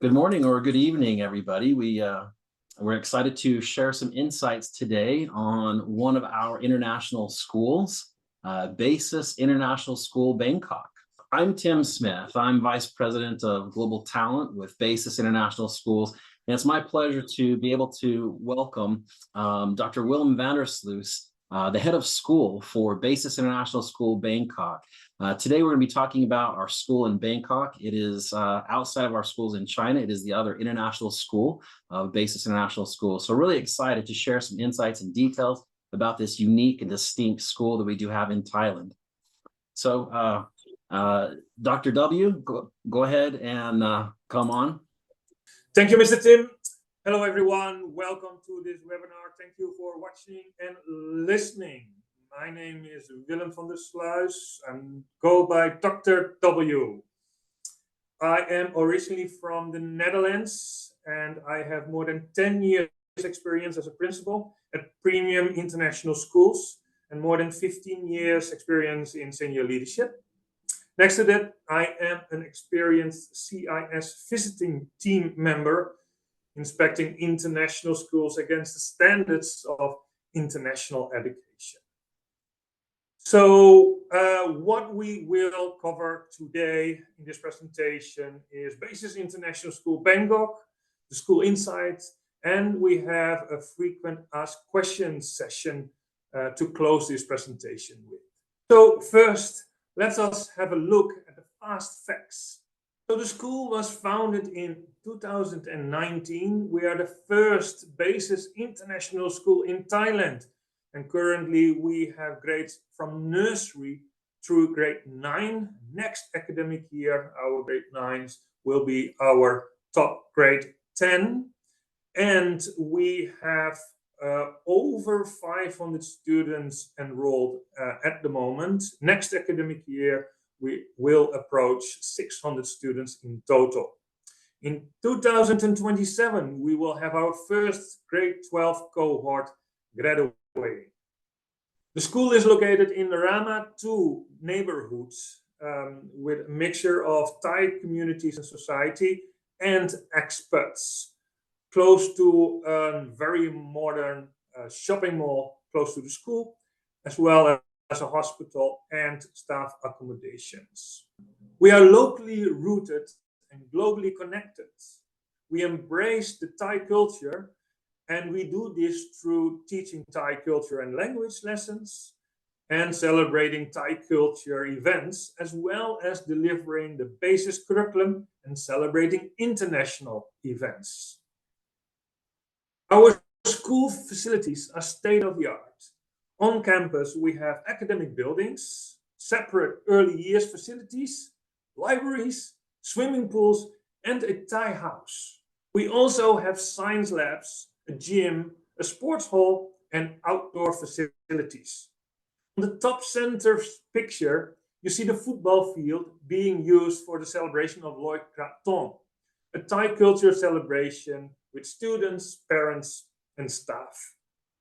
Good morning or good evening, everybody. We're excited to share some insights today on one of our international schools, BASIS International School Bangkok. I'm Tim Smith. I'm Vice President of Global Talent with BASIS International Schools, and it's my pleasure to be able to welcome Dr. Willem Van der Sluis, the head of school for BASIS International School Bangkok. Today, we're going to be talking about our school in Bangkok. It is outside of our schools in China. It is the other international school of BASIS International School. So really excited to share some insights and details about this unique and distinct school that we do have in Thailand. So Dr. W, go ahead and come on. Thank you, Mr. Tim. Hello, everyone. Welcome to this webinar. Thank you for watching and listening. My name is Willem Van der Sluis. I go by Dr. W. I am originally from the Netherlands, and I have more than 10 years experience as a principal at premium international schools and more than 15 years experience in senior leadership. Next to that, I am an experienced CIS visiting team member, inspecting international schools against the standards of international education. So what we will cover today in this presentation is BASIS International School Bangkok, the school insights, and we have a frequent asked questions session to close this presentation with. So first, let us have a look at the fast facts. So the school was founded in 2019. We are the first BASIS International School in Thailand. And currently we have grades from nursery through grade 9. Next academic year, our grade 9s will be our top grade 10. And we have over 500 students enrolled at the moment. Next academic year, we will approach 600 students in total. In 2027, we will have our first grade 12 cohort graduating. The school is located in the Rama 2 neighborhoods with a mixture of Thai communities and society and expats, close to a very modern shopping mall close to the school, as well as a hospital and staff accommodations. We are locally rooted and globally connected. We embrace the Thai culture, and we do this through teaching Thai culture and language lessons and celebrating Thai culture events, as well as delivering the BASIS curriculum and celebrating international events. Our school facilities are state-of-the-art. On campus, we have academic buildings, separate early years facilities, libraries, swimming pools, and a Thai house. We also have science labs, a gym, a sports hall, and outdoor facilities. On the top center picture, you see the football field being used for the celebration of Loi Krathong, a Thai culture celebration with students, parents, and staff.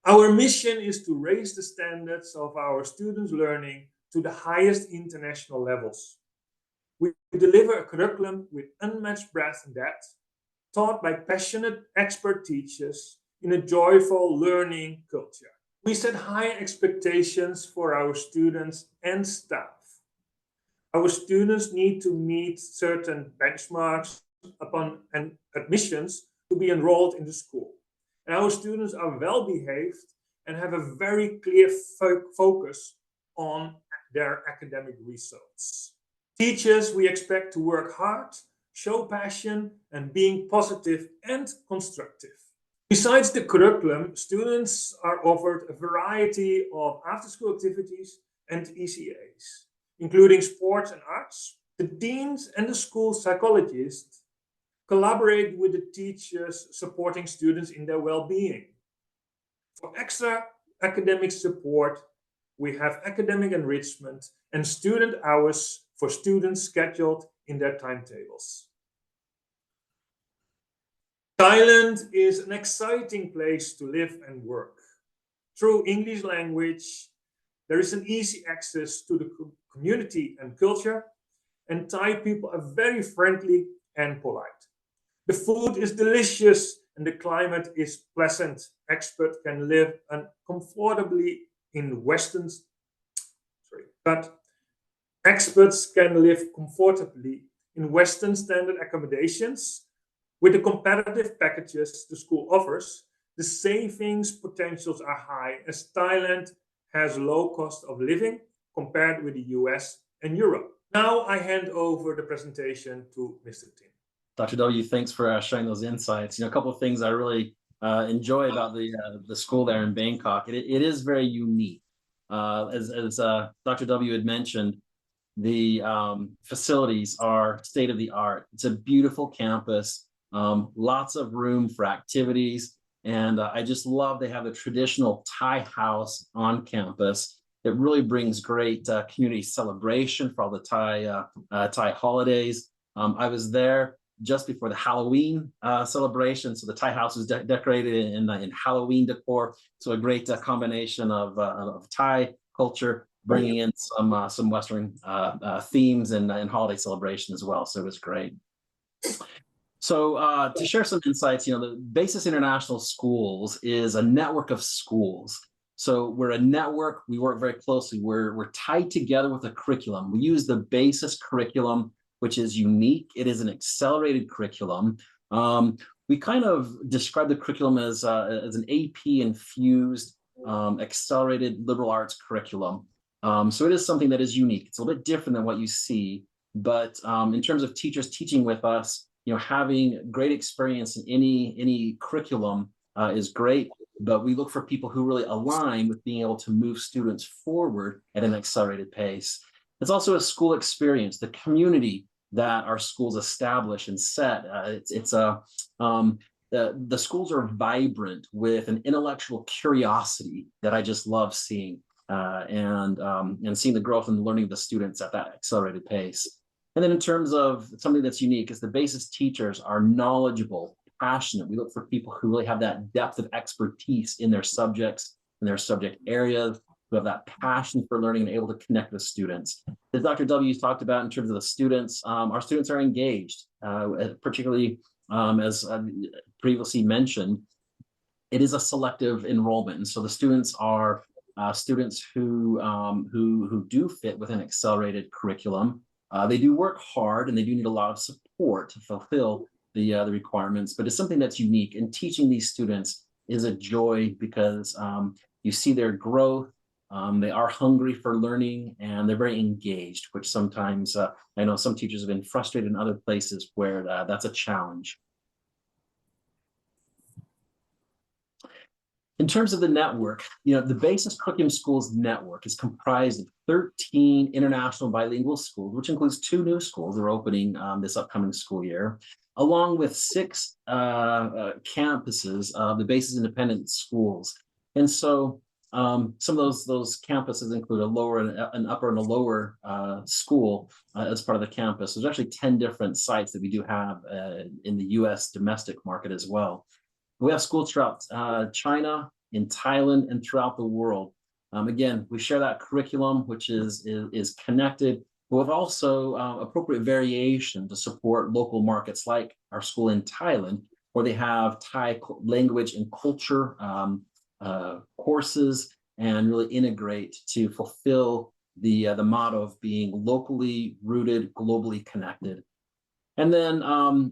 Our mission is to raise the standards of our students' learning to the highest international levels. We deliver a curriculum with unmatched breadth and depth, taught by passionate expert teachers in a joyful learning culture. We set high expectations for our students and staff. Our students need to meet certain benchmarks upon admissions to be enrolled in the school. And our students are well behaved and have a very clear focus on their academic results. Teachers, we expect to work hard, show passion, and being positive and constructive. Besides the curriculum, students are offered a variety of after-school activities and ECAs, including sports and arts. The deans and the school psychologists collaborate with the teachers supporting students in their well-being. For extra academic support, we have academic enrichment and student hours for students scheduled in their timetables. Thailand is an exciting place to live and work. Through English language, there is an easy access to the community and culture, and Thai people are very friendly and polite. The food is delicious and the climate is pleasant. Experts can live comfortably in experts can live comfortably in Western standard accommodations. With the competitive packages the school offers, the savings potentials are high as Thailand has low cost of living compared with the US and Europe. Now I hand over the presentation to Mr. Tim. Dr. W, thanks for sharing those insights. A couple of things I really enjoy about the school there in Bangkok. It is very unique. As Dr. W had mentioned, the facilities are state of the art. It's a beautiful campus, lots of room for activities. And I just love they have a traditional Thai house on campus. It really brings great community celebration for all the Thai holidays. I was there just before the Halloween celebration. So the Thai house was decorated in Halloween decor. So a great combination of Thai culture, bringing in some Western themes and holiday celebration as well. So it was great. So to share some insights, the BASIS International Schools is a network of schools. So we're a network. We work very closely. We're tied together with a curriculum. We use the BASIS curriculum, which is unique. It is an accelerated curriculum. We kind of describe the curriculum as an AP infused accelerated liberal arts curriculum. So it is something that is unique. It's a little bit different than what you see, but in terms of teachers teaching with us, having great experience in any curriculum is great, but we look for people who really align with being able to move students forward at an accelerated pace. It's also a school experience, the community that our schools establish and set. The schools are vibrant with an intellectual curiosity that I just love seeing, and seeing the growth and the learning of the students at that accelerated pace. And then in terms of something that's unique is the BASIS teachers are knowledgeable, passionate. We look for people who really have that depth of expertise in their subjects, in their subject areas, who have that passion for learning and able to connect with students. As Dr. W talked about in terms of the students, our students are engaged, particularly as previously mentioned, it is a selective enrollment. And so the students are students who do fit with an accelerated curriculum. They do work hard and they do need a lot of support to fulfill the requirements, but it's something that's unique. And teaching these students is a joy because you see their growth. They are hungry for learning and they're very engaged, which sometimes I know some teachers have been frustrated in other places where that's a challenge. In terms of the network, the BASIS Curriculum Schools network is comprised of 13 international bilingual schools, which includes 2 new schools that are opening this upcoming school year, along with 6 campuses of the BASIS independent schools. And so some of those campuses include a lower, an upper, and a lower school as part of the campus. There's actually 10 different sites that we do have in the US domestic market as well. We have schools throughout China, in Thailand, and throughout the world. Again, we share that curriculum, which is connected, but with also appropriate variation to support local markets like our school in Thailand, where they have Thai language and culture courses and really integrate to fulfill the motto of being locally rooted, globally connected. And then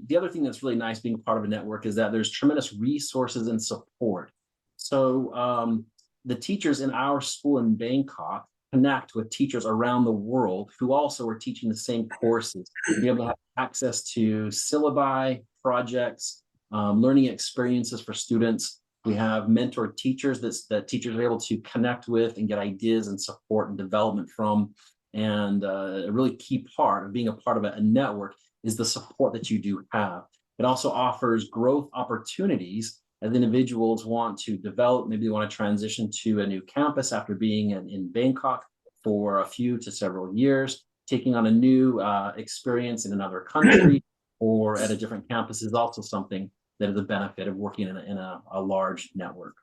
the other thing that's really nice being part of a network is that there's tremendous resources and support. So the teachers in our school in Bangkok connect with teachers around the world who also are teaching the same courses, to be able to have access to syllabi, projects, learning experiences for students. We have mentored teachers that teachers are able to connect with and get ideas and support and development from. And a really key part of being a part of a network is the support that you do have. It also offers growth opportunities as individuals want to develop. Maybe they want to transition to a new campus after being in Bangkok for a few to several years. Taking on a new experience in another country or at a different campus is also something that is a benefit of working in a large network.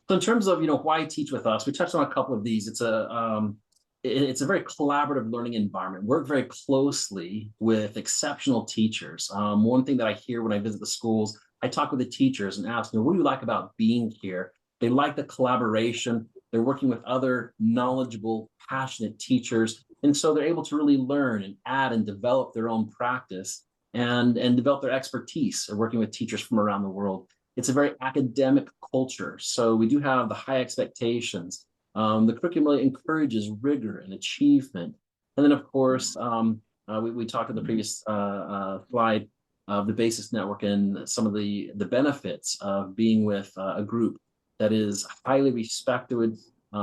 So in terms of why teach with us, we touched on a couple of these. It's it's a very collaborative learning environment. Work very closely with exceptional teachers. One thing that I hear when I visit the schools, I talk with the teachers and ask them, what do you like about being here? They like the collaboration. They're working with other knowledgeable, passionate teachers. And so they're able to really learn and add and develop their own practice and develop their expertise working with teachers from around the world. It's a very academic culture. So we do have the high expectations. The curriculum really encourages rigor and achievement. And then, of course, we talked in the previous slide of the BASIS network and some of the benefits of being with a group that is highly respected. We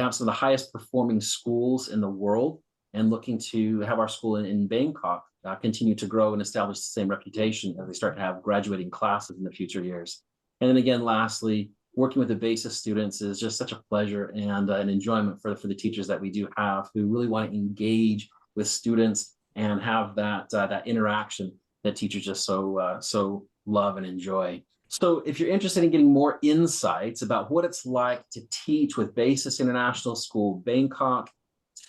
have some of the highest performing schools in the world, and looking to have our school in Bangkok continue to grow and establish the same reputation as they start to have graduating classes in the future years. And then again, lastly, working with the BASIS students is just such a pleasure and an enjoyment for the teachers that we do have, who really want to engage with students and have that interaction that teachers just so love and enjoy. So if you're interested in getting more insights about what it's like to teach with BASIS International School Bangkok,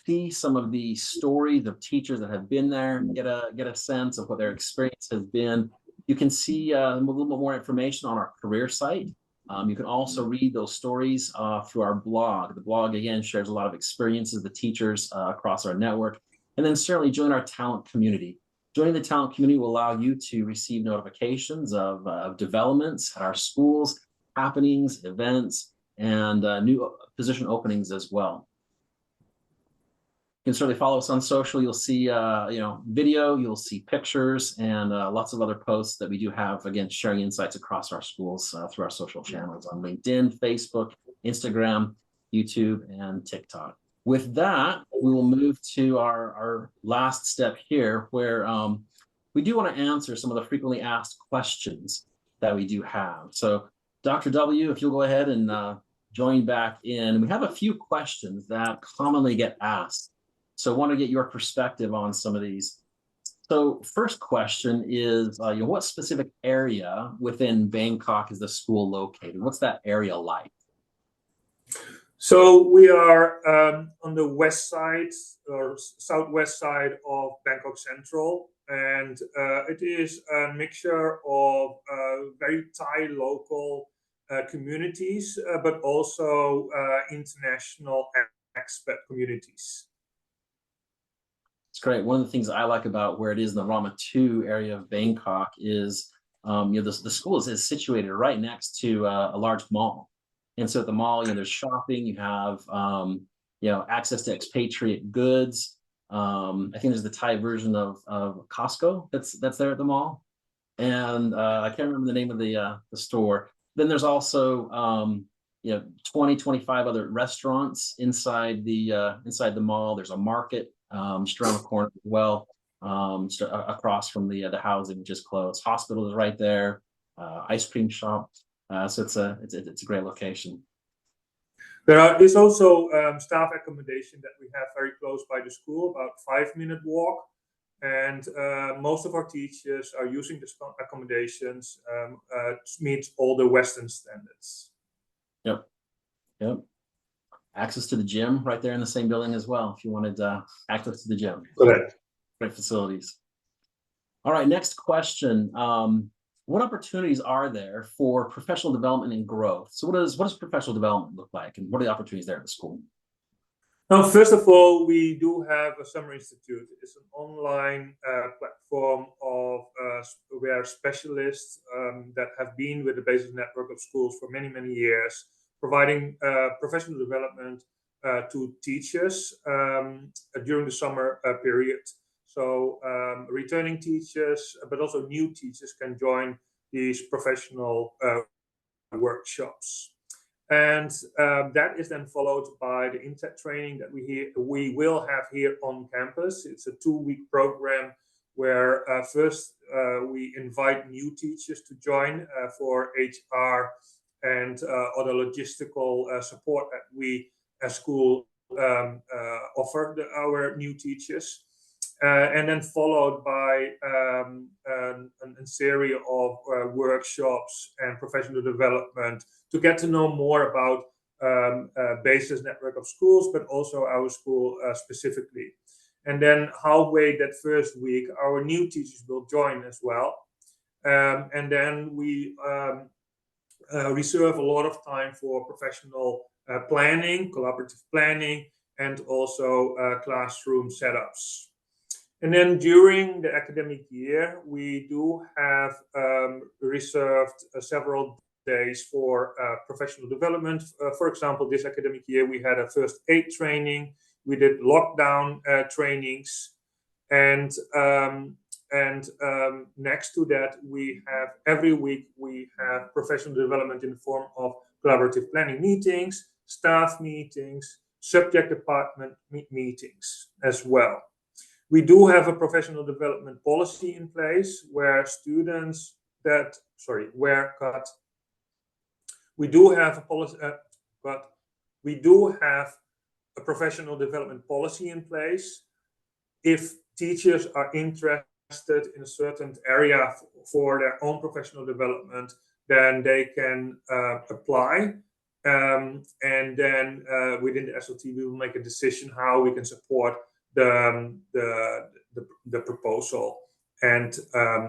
see some of the stories of teachers that have been there, get a sense of what their experience has been, you can see a little bit more information on our career site. You can also read those stories through our blog. The blog, again, shares a lot of experiences of the teachers across our network. And then certainly join our talent community. Joining the talent community will allow you to receive notifications of developments at our schools, happenings, events, and new position openings as well. You can certainly follow us on social. You'll see video, you'll see pictures, and lots of other posts that we do have, again, sharing insights across our schools through our social channels on LinkedIn, Facebook, Instagram, YouTube, and TikTok. With that, we will move to our last step here, where we do want to answer some of the frequently asked questions that we do have. So Dr. W, if you'll go ahead and join back in. We have a few questions that commonly get asked. So I want to get your perspective on some of these. So first question is, what specific area within Bangkok is the school located? What's that area like? So we are on the west side or southwest side of Bangkok Central, and it is a mixture of very Thai local communities, but also international expat communities. It's great. One of the things I like about where it is in the Rama 2 area of Bangkok is, the school is situated right next to a large mall. And so at the mall, there's shopping, you have, access to expatriate goods. I think there's the Thai version of Costco that's there at the mall. And I can't remember the name of the store. Then there's also, 20, 25 other restaurants inside the mall. There's a market just around the corner as well, across from the housing, which is closed. Hospital is right there, ice cream shop. So it's a great location. There is also staff accommodation that we have very close by the school, about 5-minute walk. And most of our teachers are using the accommodations to meet all the Western standards. Yep. Access to the gym right there in the same building as well, if you wanted access to the gym. Correct. Great facilities. All right, next question. What opportunities are there for professional development and growth? So what does professional development look like, and what are the opportunities there at the school? Now, first of all, we do have a Summer Institute. It's an online platform of where specialists that have been with the BASIS network of schools for many, many years, providing professional development to teachers during the summer period. So returning teachers, but also new teachers can join these professional workshops. And that is then followed by the INTEC training that we will have here on campus. It's a 2-week program where first we invite new teachers to join for HR and other logistical support that we as school offer our new teachers. And then followed by a series of workshops and professional development to get to know more about BASIS network of schools, but also our school specifically. And then halfway that first week, our new teachers will join as well. And then we reserve a lot of time for professional planning, collaborative planning, and also classroom setups. And then during the academic year, we do have reserved several days for professional development. For example, this academic year, we had a first aid training. We did lockdown trainings. And next to that, we have every week, we have professional development in the form of collaborative planning meetings, staff meetings, subject department meetings as well. We do have a professional development policy in place where students that, we do have a policy, but we do have a professional development policy in place. If teachers are interested in a certain area for their own professional development, then they can apply. And then within the SLT, we will make a decision how we can support the proposal and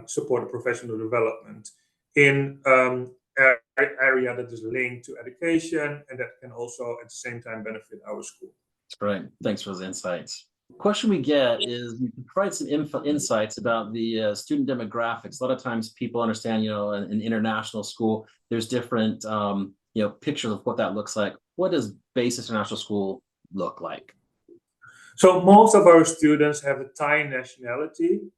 support the professional development in area that is linked to education and that can also at the same time benefit our school. That's great. Thanks for those insights. Question we get is you can provide some insights about the student demographics. A lot of times people understand, an international school, there's different, pictures of what that looks like. What does BASIS International School look like? So most of our students have a Thai nationality.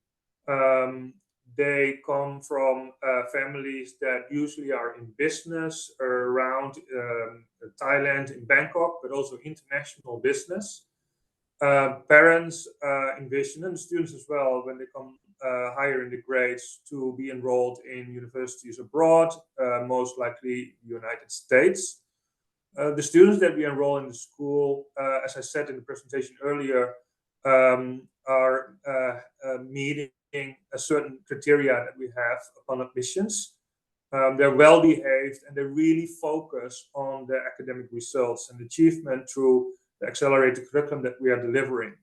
They come from families that usually are in business around Thailand, in Bangkok, but also international business. Parents envision, and students as well, when they come higher in the grades, to be enrolled in universities abroad, most likely United States. The students that we enroll in the school, as I said in the presentation earlier, are meeting a certain criteria that we have upon admissions. They're well behaved and they really focus on their academic results and achievement through the accelerated curriculum that we are delivering.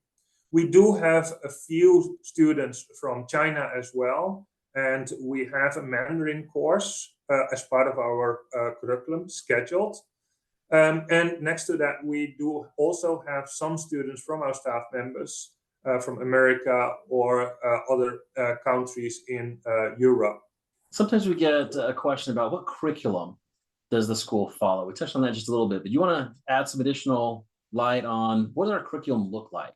We do have a few students from China as well, and we have a Mandarin course as part of our curriculum scheduled. And next to that, we do also have some students from our staff members from America or other countries in Europe. Sometimes we get a question about what curriculum does the school follow? We touched on that just a little bit, but you want to add some additional light on what does our curriculum look like?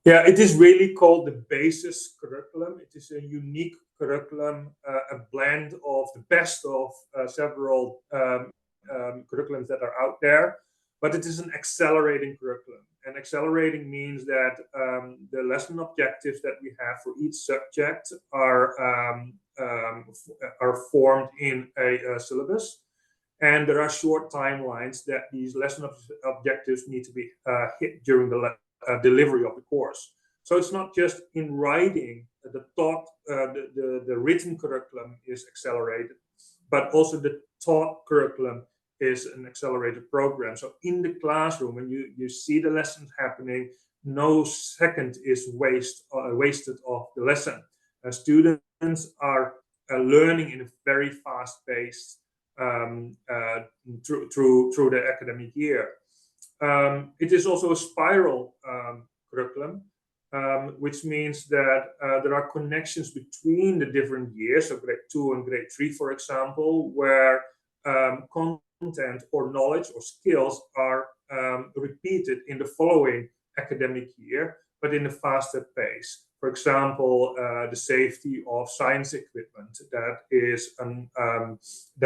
Yeah, it is really called the BASIS curriculum. It is a unique curriculum, a blend of the best of several curriculums that are out there, but it is an accelerating curriculum. And accelerating means that the lesson objectives that we have for each subject are formed in a syllabus. And there are short timelines that these lesson objectives need to be hit during the delivery of the course. So it's not just in writing, the written curriculum is accelerated, but also the taught curriculum is an accelerated program. So in the classroom, when you see the lessons happening, no second is wasted of the lesson. Students are learning in a very fast pace through the academic year. It is also a spiral curriculum, which means that there are connections between the different years, so grade 2 and grade 3, for example, where content or knowledge or skills are repeated in the following academic year, but in a faster pace. For example, the safety of science equipment that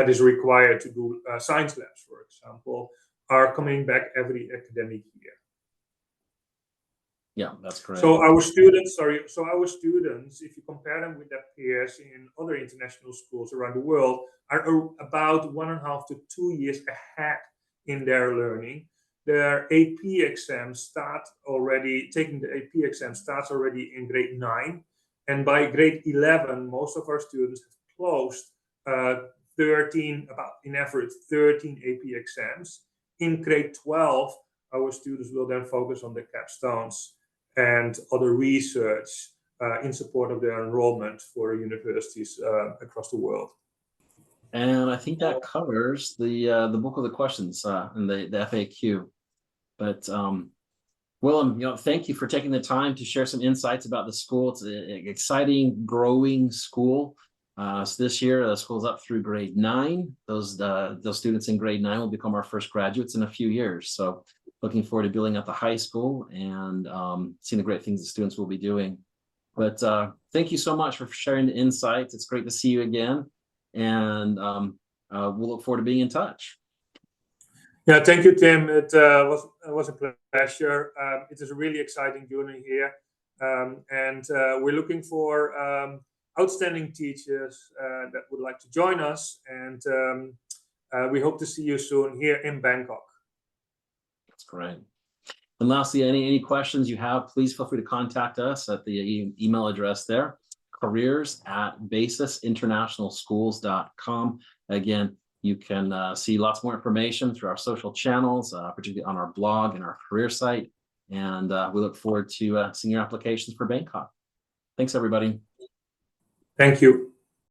is required to do science labs, for example, are coming back every academic year. Yeah, that's correct. So our students, if you compare them with their peers in other international schools around the world, are about 1.5 to 2 years ahead in their learning. Their AP exams start already, taking the AP exam starts already in grade 9. And by grade 11, most of our students have closed in average 13 AP exams. In grade 12, our students will then focus on the capstones and other research in support of their enrollment for universities across the world. And I think that covers the bulk of the questions in the FAQ. But Willem, thank you for taking the time to share some insights about the school. It's an exciting, growing school. So this year, the school's up through grade 9. Those students in grade 9 will become our first graduates in a few years. So looking forward to building up the high school and seeing the great things the students will be doing. But thank you so much for sharing the insights. It's great to see you again. And we'll look forward to being in touch. Yeah, thank you, Tim. It was a pleasure. It is a really exciting journey here. And we're looking for outstanding teachers that would like to join us. And we hope to see you soon here in Bangkok. That's great. And lastly, any questions you have, please feel free to contact us at the email address there, careers@basisinternationalschools.com. Again, you can see lots more information through our social channels, particularly on our blog and our career site. And we look forward to seeing your applications for Bangkok. Thanks, everybody. Thank you.